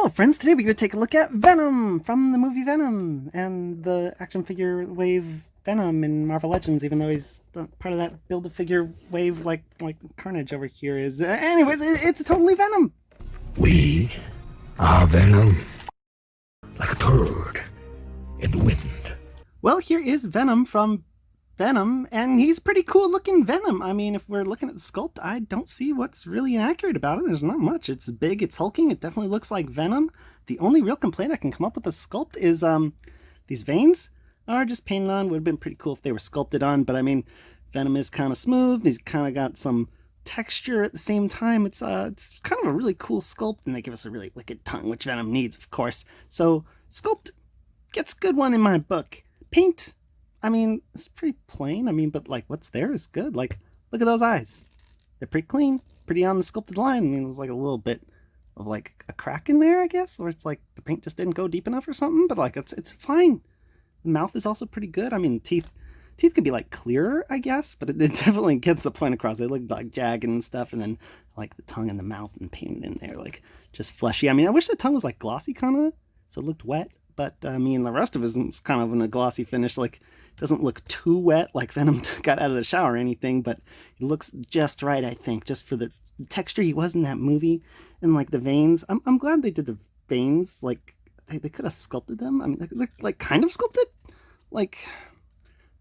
Hello friends, today we're going to take a look at Venom from the movie Venom and the action figure wave Venom in Marvel Legends, even though he's part of that build-a-figure wave like Carnage over here is. Anyways, it's totally Venom! We are Venom, like a turd in the wind. Well, here is Venom from Venom, and he's pretty cool looking Venom. I mean, if we're looking at the sculpt, I don't see what's really inaccurate about it. There's not much. It's big, it's hulking, it definitely looks like Venom. The only real complaint I can come up with the sculpt is these veins are just painted on. Would have been pretty cool if they were sculpted on, but I mean, Venom is kind of smooth. He's kind of got some texture at the same time. It's kind of a really cool sculpt, and they give us a really wicked tongue, which Venom needs, of course. So sculpt gets a good one in my book. Paint, I mean, it's pretty plain. I mean, but like what's there is good. Like, look at those eyes. They're pretty clean, pretty on the sculpted line. I mean, there's like a little bit of like a crack in there, I guess, or it's like the paint just didn't go deep enough or something, but like it's fine. The mouth is also pretty good. I mean, teeth could be like clearer, I guess, but it definitely gets the point across. They look like jagged and stuff, and then like the tongue and the mouth and painted in there, like just fleshy. I mean, I wish the tongue was like glossy kind of, so it looked wet, but I mean, the rest of it is kind of in a glossy finish, like doesn't look too wet like Venom got out of the shower or anything, but it looks just right, I think, just for the texture he was in that movie. And like the veins, I'm glad they did the veins. Like they could have sculpted them. I mean, they're like kind of sculpted. Like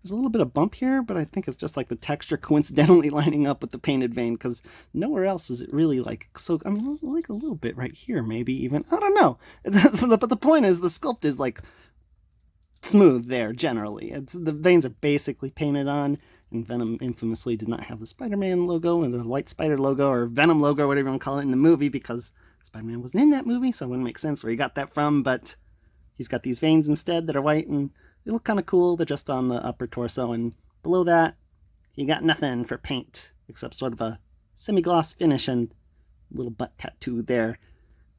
there's a little bit of bump here, but I think it's just like the texture coincidentally lining up with the painted vein, because nowhere else is it really like so. I mean, like a little bit right here, maybe even, I don't know. But the point is, the sculpt is like smooth there generally. The veins are basically painted on, and Venom infamously did not have the Spider-Man logo and the white spider logo, or Venom logo, or whatever you want to call it, in the movie, because Spider-Man wasn't in that movie, so it wouldn't make sense where he got that from. But he's got these veins instead that are white, and they look kind of cool. They're just on the upper torso, and below that you got nothing for paint except sort of a semi-gloss finish and a little butt tattoo there.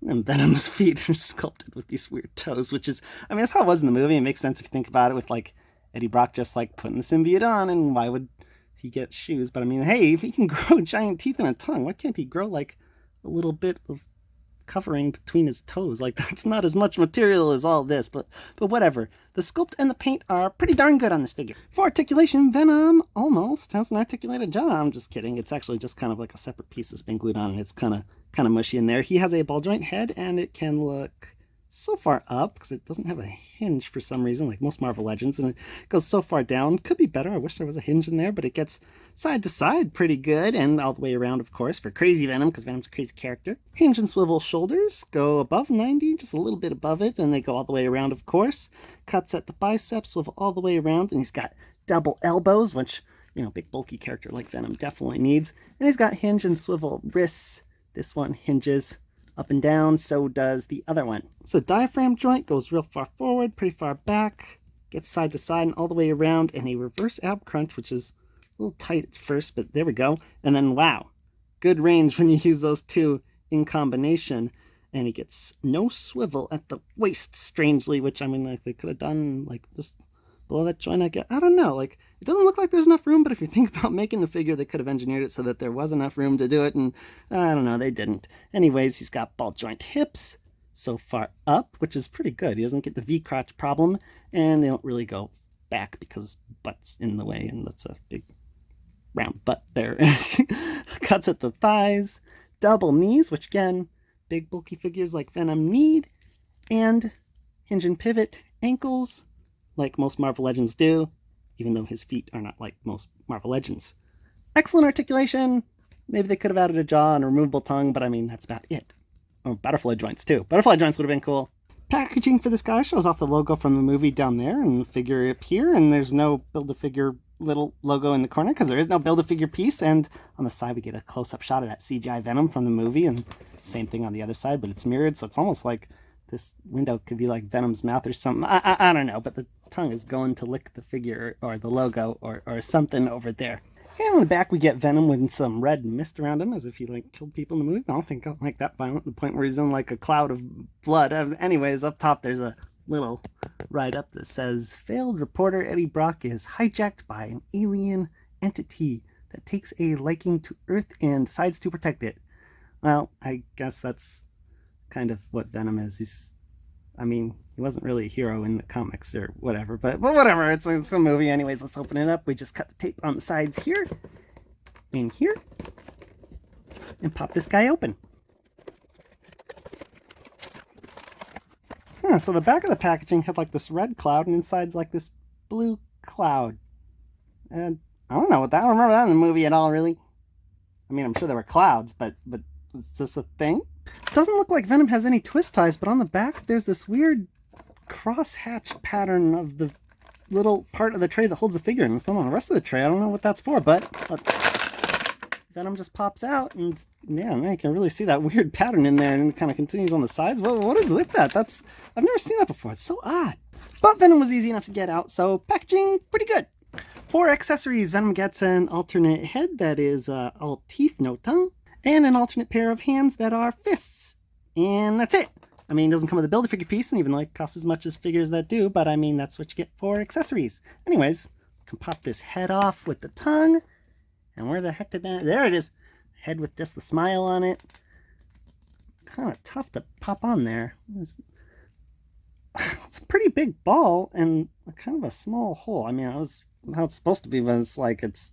And Venom's feet are sculpted with these weird toes, which is, I mean, that's how it was in the movie. It makes sense if you think about it, with like Eddie Brock just like putting the symbiote on, and why would he get shoes? But I mean, hey, if he can grow giant teeth and a tongue, why can't he grow like a little bit of covering between his toes? Like, that's not as much material as all this, but whatever. The sculpt and the paint are pretty darn good on this figure. For articulation, Venom almost has an articulated jaw. I'm just kidding. It's actually just kind of like a separate piece that's been glued on, and it's kind of mushy in there. He has a ball joint head, and it can look so far up because it doesn't have a hinge for some reason, like most Marvel Legends, and it goes so far down. Could be better. I wish there was a hinge in there, but it gets side to side pretty good, and all the way around, of course, for crazy Venom, because Venom's a crazy character. Hinge and swivel shoulders go above 90, just a little bit above it, and they go all the way around, of course. Cuts at the biceps, swivel all the way around, and he's got double elbows, which, you know, big bulky character like Venom definitely needs. And he's got hinge and swivel wrists. This one hinges up and down, so does the other one. So diaphragm joint goes real far forward, pretty far back, gets side to side and all the way around, and a reverse ab crunch, which is a little tight at first, but there we go. And then, wow, good range when you use those two in combination. And he gets no swivel at the waist, strangely, which, I mean, like, they could have done, like, just below that joint, I guess. I don't know, like, it doesn't look like there's enough room, but if you think about making the figure, they could have engineered it so that there was enough room to do it, and I don't know, they didn't. Anyways, he's got ball joint hips so far up, which is pretty good. He doesn't get the V-crotch problem, and they don't really go back because butt's in the way, and that's a big round butt there. Cuts at the thighs, double knees, which again, big bulky figures like Venom need, and hinge and pivot ankles, like most Marvel Legends do, even though his feet are not like most Marvel Legends. Excellent articulation. Maybe they could have added a jaw and a removable tongue, but I mean, that's about it. Or butterfly joints, too. Butterfly joints would have been cool. Packaging for this guy shows off the logo from the movie down there, and the figure up here, and there's no Build-A-Figure little logo in the corner, because there is no Build-A-Figure piece, and on the side we get a close-up shot of that CGI Venom from the movie, and same thing on the other side, but it's mirrored, so it's almost like this window could be like Venom's mouth or something. I don't know, but the tongue is going to lick the figure or the logo or something over there. And on the back we get Venom with some red mist around him, as if he like killed people in the movie. I don't think like that violent, the point where he's in like a cloud of blood. Anyways, up top there's a little write-up that says, failed reporter Eddie Brock is hijacked by an alien entity that takes a liking to Earth and decides to protect it. Well, I guess that's kind of what Venom is. I mean, he wasn't really a hero in the comics or whatever, but whatever. It's a movie anyways. Let's open it up. We just cut the tape on the sides here and here and pop this guy open. So the back of the packaging had like this red cloud and inside's like this blue cloud. And I don't know I don't remember that in the movie at all, really. I mean, I'm sure there were clouds, but is this a thing? Doesn't look like Venom has any twist ties, but on the back there's this weird cross-hatch pattern of the little part of the tray that holds the figure, and it's not on the rest of the tray. I don't know what that's for, but Venom just pops out, and yeah, man, you can really see that weird pattern in there, and it kind of continues on the sides. What is with that? I've never seen that before. It's so odd. But Venom was easy enough to get out, so packaging pretty good. For accessories, Venom gets an alternate head that is all teeth, no tongue, and an alternate pair of hands that are fists. And that's it. I mean, it doesn't come with a Build-A-Figure piece, and even though it costs as much as figures that do, but I mean, that's what you get for accessories. Anyways, I can pop this head off with the tongue. And where the heck did that... There it is. Head with just the smile on it. Kind of tough to pop on there. It's a pretty big ball and kind of a small hole. I mean, it was how it's supposed to be, but it's like it's...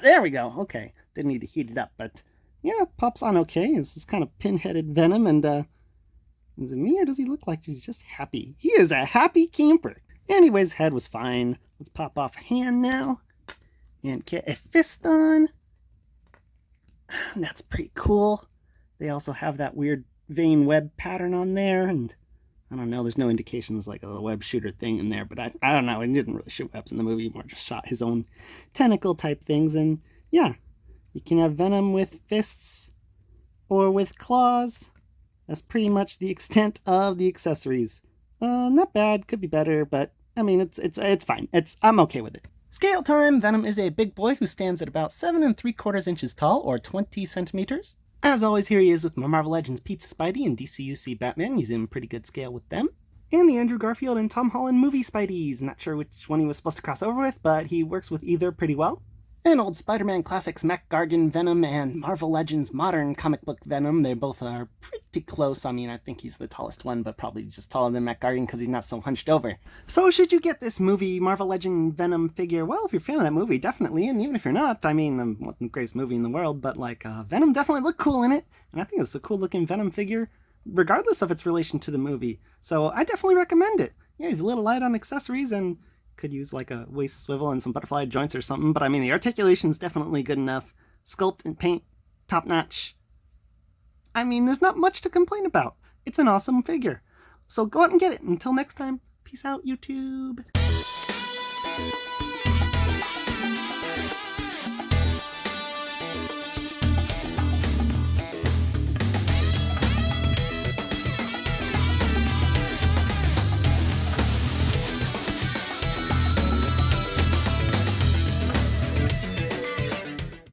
there we go. Okay. Didn't need to heat it up, but yeah, pops on okay. This is kind of pin-headed Venom, and is it me or does he look like he's just happy? He is a happy camper. Anyways, head was fine. Let's pop off a hand now. And get a fist on. That's pretty cool. They also have that weird vein web pattern on there, and I don't know, there's no indications like a web shooter thing in there, but I don't know, he didn't really shoot webs in the movie, more just shot his own tentacle type things, and yeah, you can have Venom with fists or with claws. That's pretty much the extent of the accessories. Not bad, could be better, but I mean, it's fine. I'm okay with it. Scale time! Venom is a big boy who stands at about 7 3/4 inches tall, or 20 centimeters. As always, here he is with my Marvel Legends Pizza Spidey and DCUC Batman. He's in pretty good scale with them. And the Andrew Garfield and Tom Holland movie Spideys. Not sure which one he was supposed to cross over with, but he works with either pretty well. And old Spider-Man Classics Mac Gargan Venom and Marvel Legends Modern comic book Venom, they both are pretty close. I mean, I think he's the tallest one, but probably just taller than Mac Gargan because he's not so hunched over. So should you get this movie Marvel Legend Venom figure? Well, if you're a fan of that movie, definitely. And even if you're not, I mean, it wasn't the greatest movie in the world, but like Venom definitely looked cool in it. And I think it's a cool looking Venom figure, regardless of its relation to the movie. So I definitely recommend it. Yeah, he's a little light on accessories and could use like a waist swivel and some butterfly joints or something, but I mean, the articulation's definitely good enough. Sculpt and paint, top notch. I mean, there's not much to complain about. It's an awesome figure. So go out and get it. Until next time, peace out, YouTube.